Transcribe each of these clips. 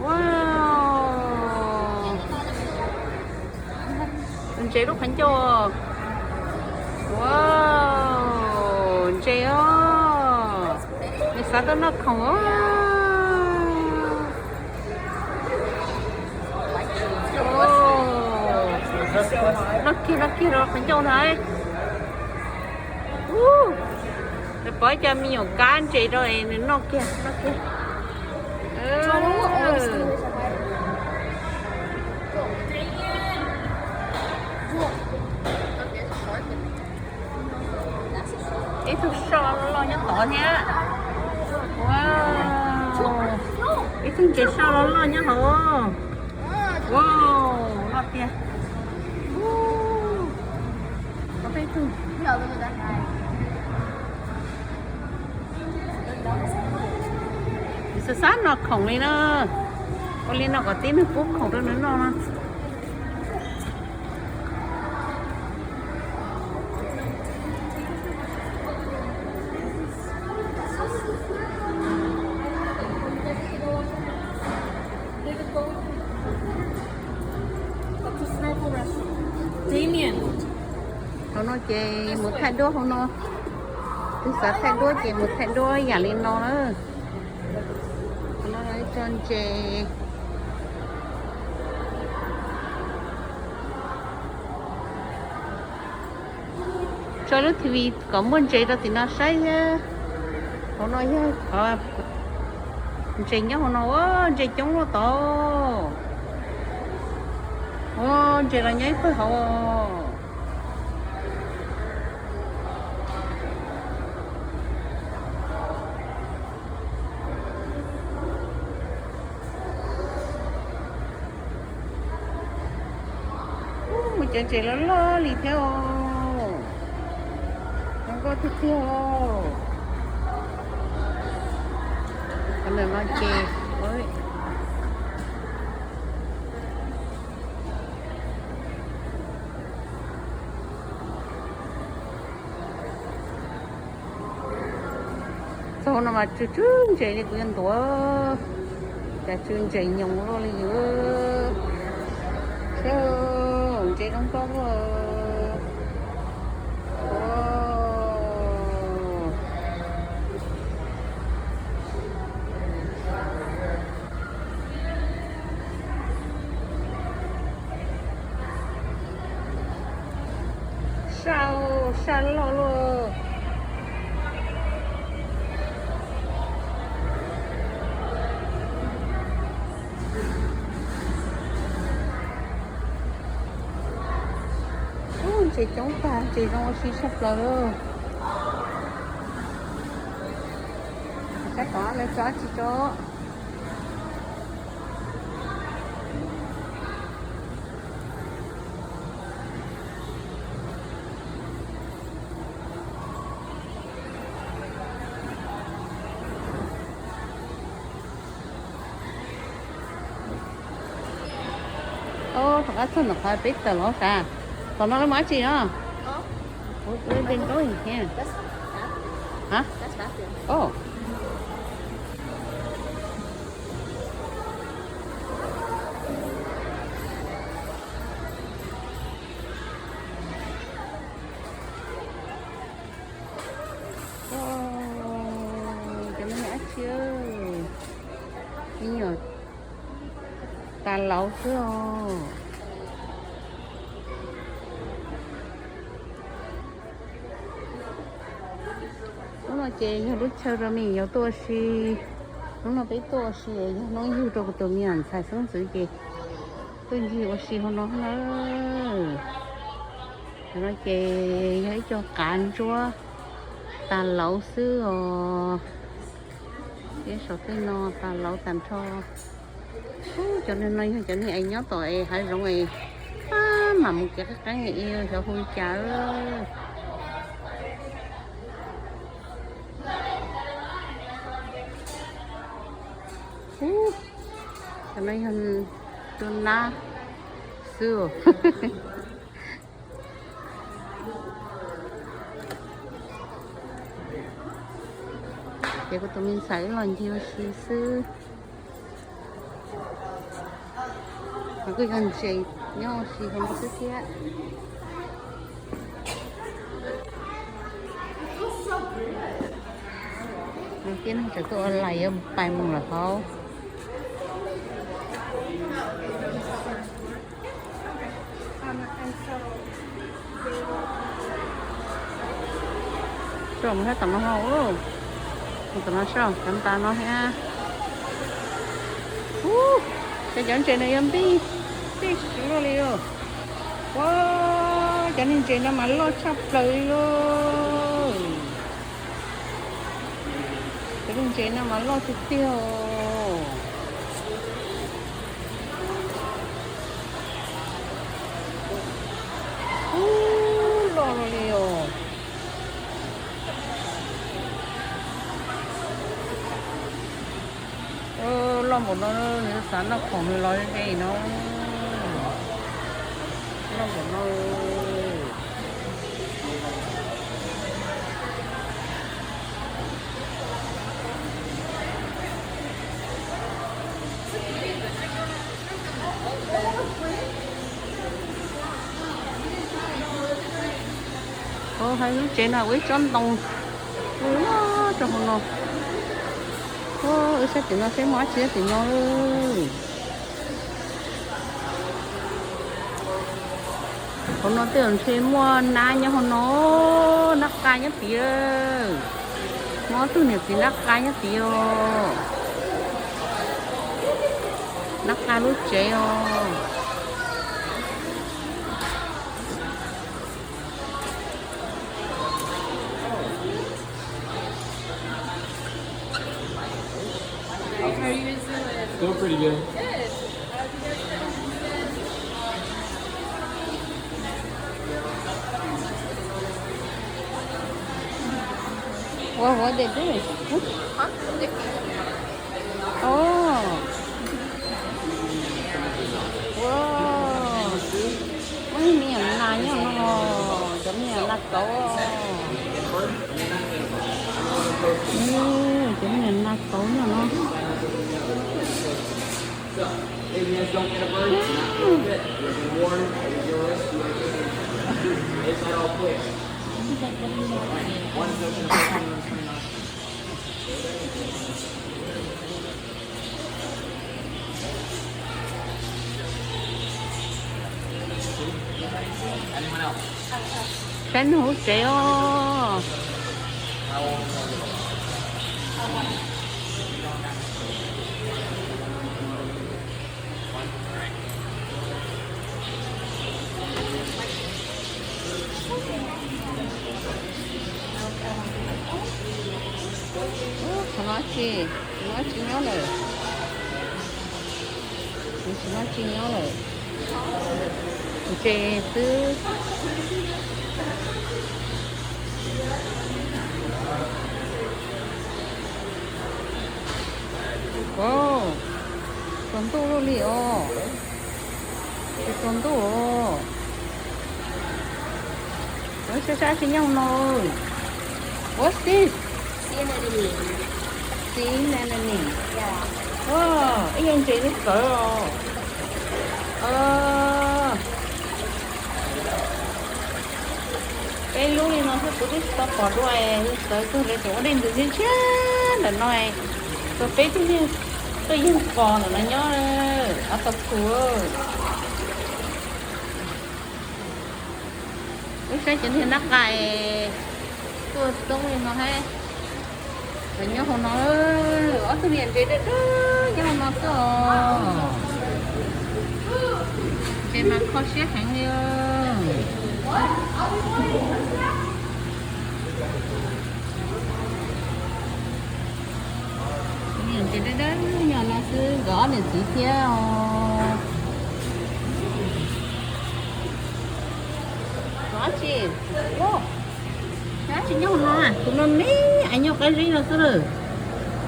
Wow. Anh chị lúc khánh cho. Wow. Anh chị ơi. Mình sao đó nó không á. Lucky rồi khánh cho này. Rồi bỏ cho mình nhiều cá anh chị rồi nó kia. Ít thức sao nó lo nhất tỏ nhé. Wow. Ít thức chị sao nó lo nhất hả. Wow. Lo kia. Có thấy không? Sợ sát nó khổng lên nó. Con lên nó có tí nó cúp khổng đó nữa nó. Nó nói chị một thay đua không nó. Tôi sợ thay đua chị một thay đua giả lên nó nữa. Nó nói cho anh chị. Cho lúc thì có muốn chị đó thì nó say họ nói chị nhớ họ nói chị chống nó to chị là nhảy với họ một chị lo lì theo không có thích theo con đừng nói chê ơi sao nó mà chú chạy đi quyền tuổi cả chương trình nhung lo lì nữa chứ chị không có sao lo lo chị chống ta chị không có suy sụp rồi sẽ có lấy cho chị cho thật ra thân là phải biết tờ nó cả còn nó nói gì đó bên tối nha hả oh cho nó nhã chưa nhiều ta lâu chưa nó chị nó lúc chơi rồi mình nhiềuตัวxí nó béตัวxí nó yêu cho tụi mình xài sống sự gì tôi nhiều xí nó nó chị thấy cho cạn chúa ta lẩu xứ cái số cái nó ta lẩu tàn cho cho nên nói cho nên anh nhớ tội hãy rồi mà một cái người yêu cho vui chả cho nên hơn tuần na xưa để của tụi mình xảy lần chiều xí xưa cứ gần chị nhau chị không có thứ kia đầu tiên sẽ tôi lại ở bài mong là khó trồng hết tầm nó hậu luôn tầm nó sao tầm ta nó ha cái dẫn trên này em đi rồi liền wow cho nên trên nó mà lo sắp tới luôn cho nên trên nó mà lo chút tiêu lo rồi liền lo một nó sáng nó khoảng nói cái nó lo một nó hay lúc chế nào với chọn đồng cho con nó sẽ tìm nó sẽ mói chia tìm nó con nó tưởng xem mua na nhá con nó nắp cá nhá tía mói từ này thì nắp cá nhá tía nắp cá lúc chế Still pretty good. What they do? Huh? Oh. Wow. Mấy miệng này nhá nó giống như là cấu. Giống như là cấu nhá nó. So, if you guys don't get a bird, not feel fit. You've been warned, your risk, it's not all clear. One session of 29. Anyone else? Tránh hỗ trợ. How old are you? Nói chi nhớ lời nói chi nhớ lời chè tư wow con tu lo liệu con tu nói sao chi nhau rồi what's this Cinnamon. Yeah. Wow, ý anh chị biết cỡ rồi. Cái lúa này nó sẽ có cái stop bỏ đuôi, tới tôi lấy chỗ đem từ trên chết là nói, tôi biết thì tôi yên còn là nó nhớ ở tập của. Cái cái chuyện thì nắp cài, tôi lên nó hay. Rồi nhớ hôm nó ở tôi liền chơi đó nhớ hôm nó có chơi mà khó xếp hẳn đi liền chơi đó nhỏ nó cứ gõ để chỉ theo gõ chị ô đó chị nhớ hôm nó à tụi nó ní anh nhớ cái gì nó cứ rồi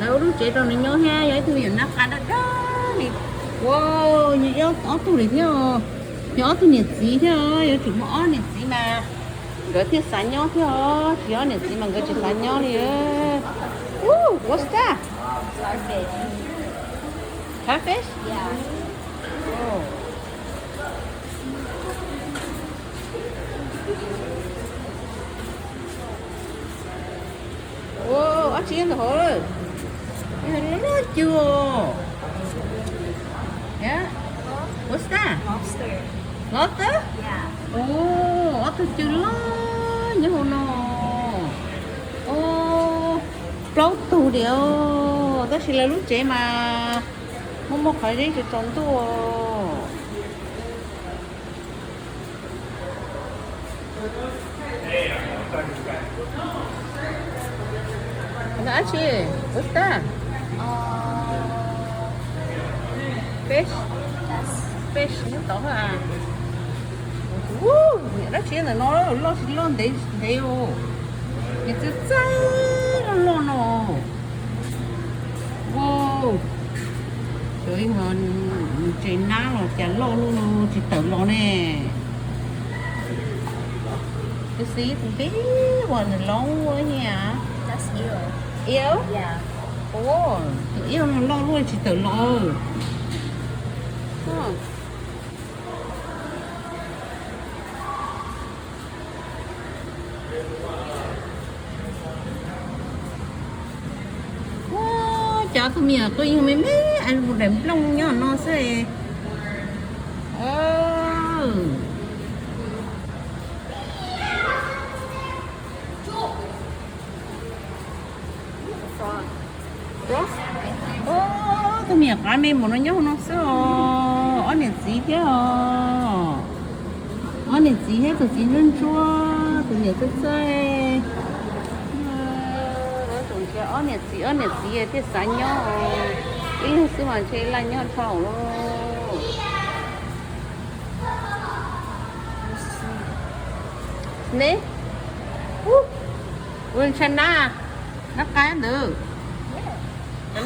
đâu đúng chị rồi nó nhớ ha vậy tôi nhìn nó khá đó này wow như nhớ có tôi này theo nhớ tôi nhiệt gì theo nhớ chủ mỏ nhiệt gì mà gỡ thiết sáng nhớ theo nhớ nhiệt gì mà gỡ chỉ sáng nhớ đi what's that Starfish. catfish Yeah. oh Wow, ở trên rồi. Nó chưa. Yeah. What's that? Lobster. Lobster? Yeah. Ồ, lobster chưa lo. Nhớ hồ nó. Ồ, lâu tù điều. Đó chỉ là lúc trẻ mà. Một khỏi đi cho trốn tù. Nó chị, what's that? Fish? Yes. Fish, nó tỏ à? Woo, nó chỉ là nó chỉ lo để ô. Nó chỉ cháy nó lo nó. Wow. Trời mà chị ná rồi chả lo luôn, chị tự lo nè. Cái xí cũng tí quả là lâu quá nha. That's eel. Yêu? Yeah. Ồ, yêu nó lo luôn chị tự lo. Chả có mía có yêu mấy anh một đêm lông nhá nó sẽ cái mía cá mê một nó nhá nó sẽ ở nền gì thế ở nền gì hết từ gì lên chua từ mía cái xe ở nè gì thế sáng nhá ý là sư mà chơi là nhá thầu luôn nè quên chân na nó cái được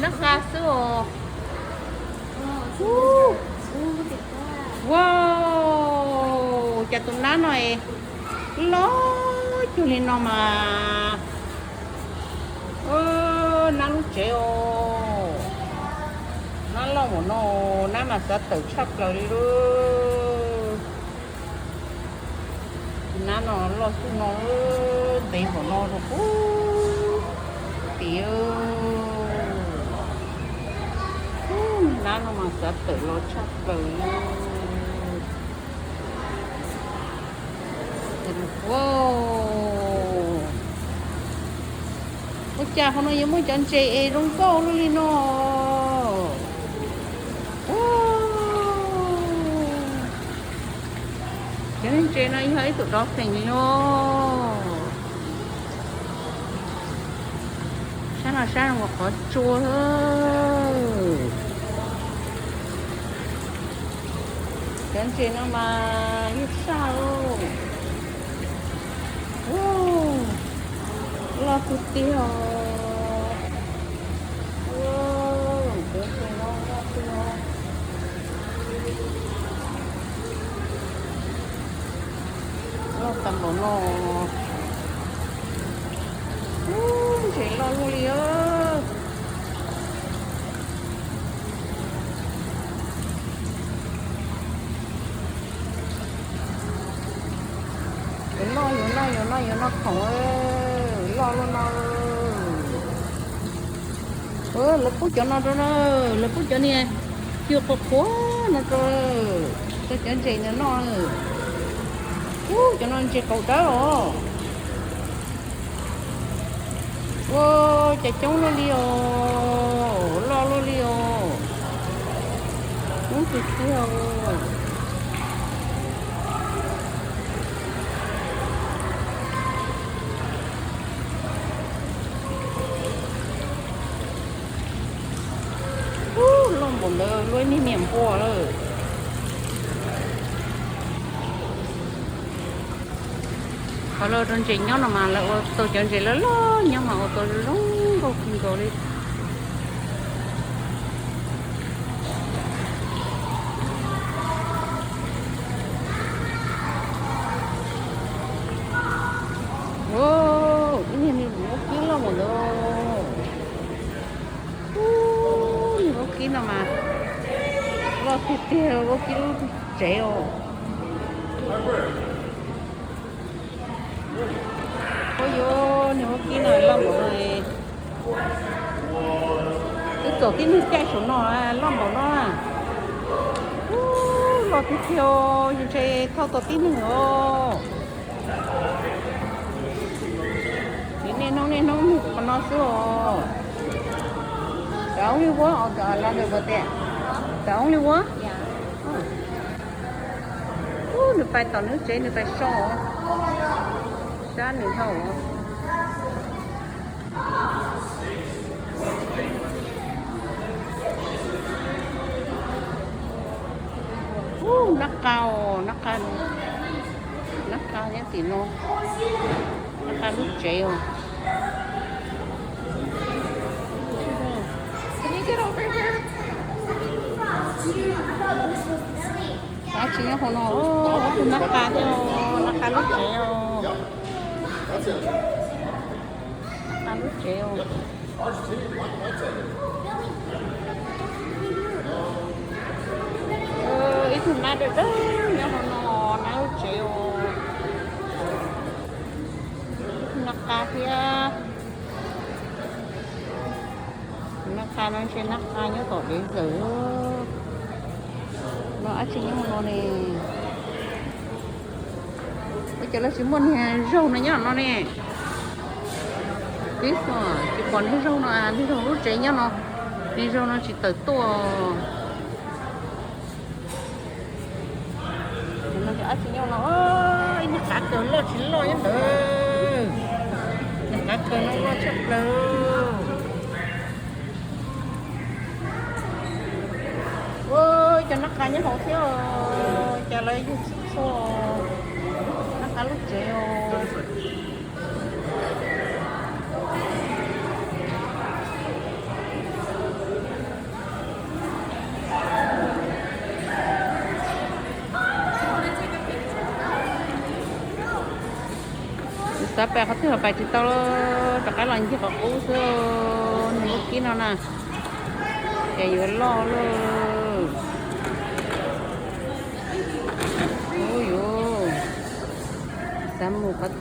nó cá sữa Oh, look at that. wow chả tụi nó này ló chú lên nó mà nó lúc chế nó lo một nó mà sẽ tự sắp rồi đi luôn nó lo xuống nó tiền của nó rồi tiểu nó mà sẽ tự lo chắc rồi wow ôi cha hôm nay giống như chân chè rong co luôn đi nó chân chè này thấy tụi đó thành nó sáng mà có chua thôi chân chè nó mà như sao lo chút tiêu lo tầm bộ nó chỉ lo luôn đi nó không lo luôn nó lập phút cho nó rồi lập phút cho nè chưa có khó nó rồi tôi cho chị nó cho nó chị cầu đó rồi ô chạy trống nó đi lo luôn đi muốn thì theo lông bồn lơ lôi mi miệng bò lơ họ lơ trên chị nhau nào mà lơ tôi chọn chị lơ lơ nhưng mà tôi lông cô không có đi ô cái này mình một ký lông rồi đâu kí nào mà lo thịt tiêu có kí treo ôi yo nếu kia nào làm rồi cái tổ tiên nước chạy xuống nó làm bảo nó lo tiếp theo như thế thao tổ tiên nữa nên nó còn nó xưa Don't you want or là được bớt đấy Don't you want nước phải tao nước chế nước phải sôi ra nước thầu nắc cao nhé tí nó nắc cao nước chế không Can you get over here? à chị nhá hôm nó nắc cao nước chế không nắc cao nước chế không ít hôm nay được đó nhá hôm nó nấu chế không nắc cao kia naka nó sẽ naka nhớ tổ đến giờ nó ăn chính những món này bây giờ là chỉ muốn rau này nhá nó nè biết rồi chỉ còn cái rau nó ăn thì không lúc chế nhá nó đi rau nó chỉ tới to nó sẽ ăn chính nhau nó ơi nó cá cờ lo chỉ lo nhá đời nó cá cờ nó lo chắc đâu ôi cho nó cá nhá hậu thiếu cho lấy chút xô nó cá lúc chế Tapi aku tuh apa cerita lo, tak lanjut aku tuh mungkin ona, ya yulo lo, oh yo, samu kat,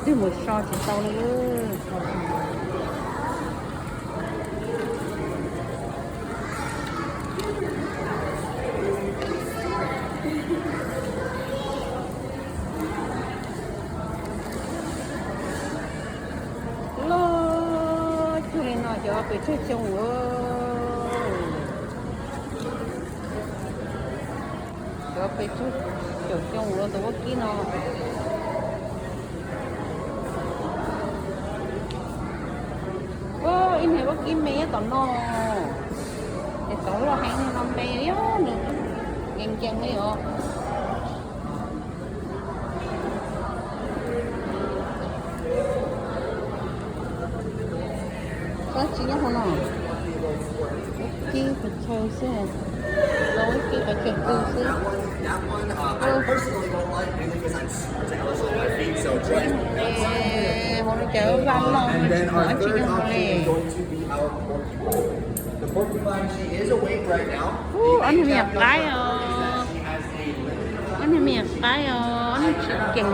tu musuh cerita lo. Cho bị chơi chung cho bị chơi chung luôn tôi có kỹ nó ô in này có kỹ mấy tao nó để tối là hay nó bé yếu nữa em chân ấy ạ có chỉ nhá không nào kia phải chơi xe tối kia phải chơi từ xe That one, I personally don't like mainly because I'm super jealous of my feet, so try. hôm nay chở van lo And then our chỉ third nhá không option nè is going to be our porcupine. The porcupine, she is awake right now. anh miệt cái She has a limited anh miệt cái anh chừng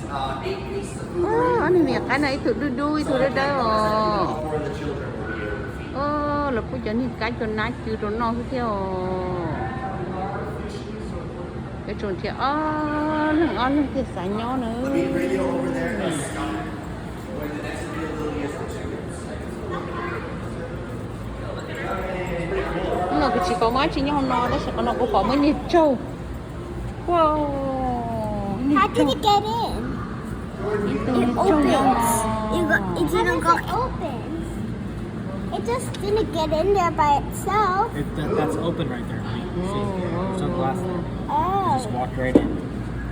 8 pieces of food anh miệt cái này thử đuôi thử đó for the children review. là cô cho nên cái cho nát chứ cho nó cái theo cái chỗ thì lần thì xài nhỏ nữa Let me radio over there and stop when the next availability is for 2 weeks. nó chỉ có mấy chỉ nhỏ nó sẽ có nó có mấy nít trâu wow How did it get in? It opens. It didn't go open. It just didn't get in there by itself. That's open right there, honey. See? There's no glass there. Oh. Just walk right in.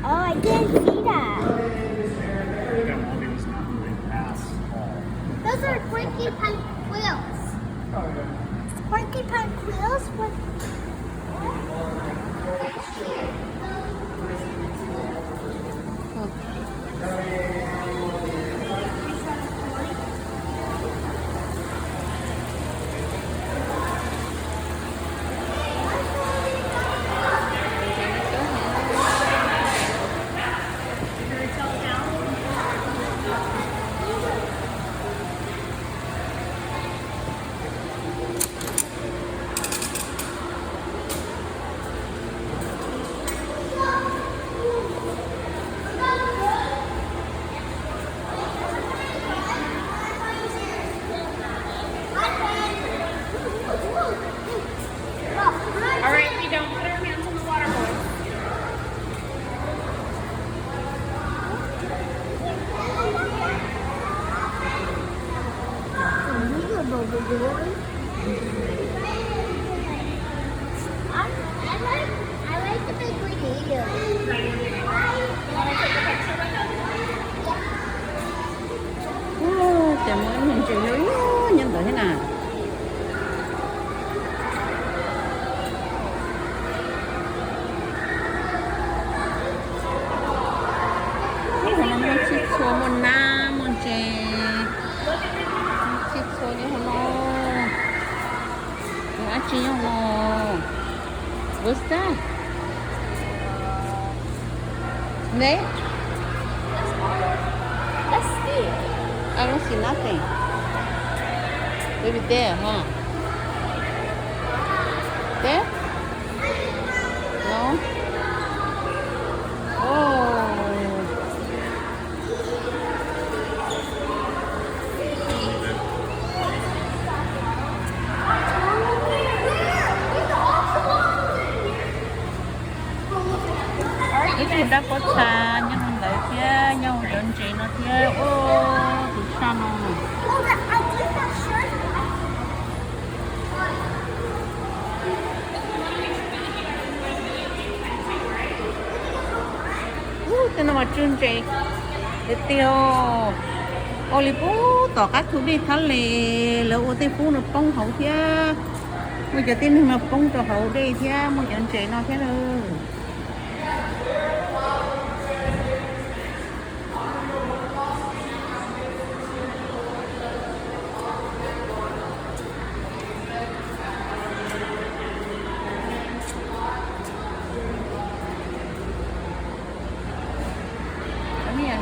Oh, I didn't see that. That woman is not moving past all. Those are porcupine quills. Porcupine quills? What? Chả muốn mình chỉ nhớ nhân tử thế nào. Nó muốn chích số một năm một chè chích số như nó nó chỉ như nó what's that? Đấy. Let's see. I don't see nothing. Maybe there, huh? There? No? Oh. Cái đã có xa nhưng mà lại phía nhau đơn chị nó phía ô thì sao nó Oh, I do have shirts. tên nó mà chương chị để tiêu oli bố tỏ các thứ đi thắt lì lỡ ô tê phú nó bông hậu phía bây giờ tin nó bông cho hậu đi phía một đơn chị nó phía rồi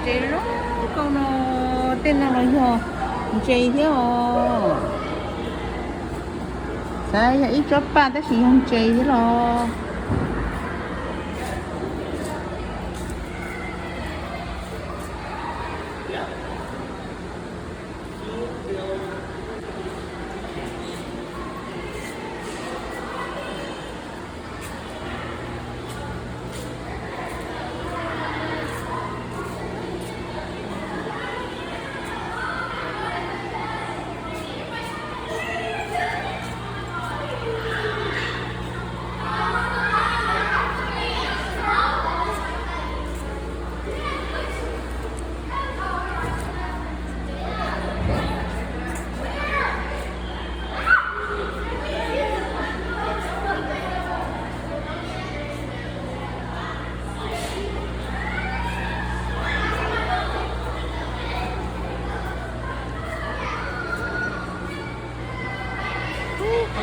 chị đó con nó tên nào rồi chị thế rồi sao ít chóp ba tới gì không chị thế rồi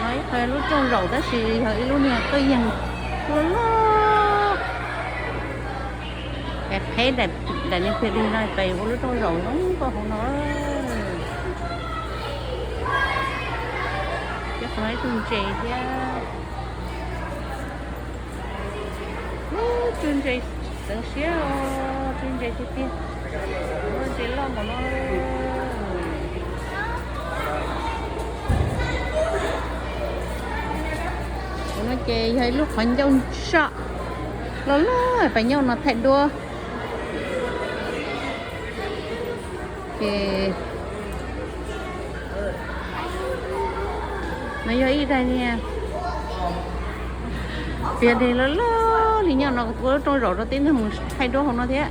nói phải lúc trong rầu đó thì hơi luôn nè tôi dần nó đẹp thấy đẹp là những khi đi nói về vô lúc trong rầu nó có không nói chắc nói chung chị chứ chung chị tưởng xíu chung chị tiếp nó chỉ lo mà nó nó chơi hay lúc khoảnh dông sợ nó phải nhau nó thay đua kì mấy giờ ít đây nha việc thì nó thì nhau nó có trôi rồi nó tính là một thay đua không nó thế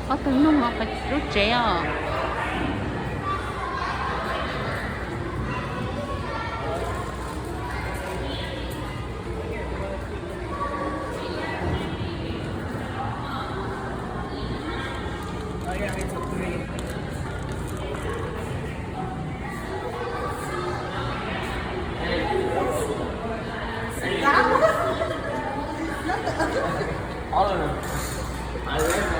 có tính không họ phải rút trẻ à All of them. I read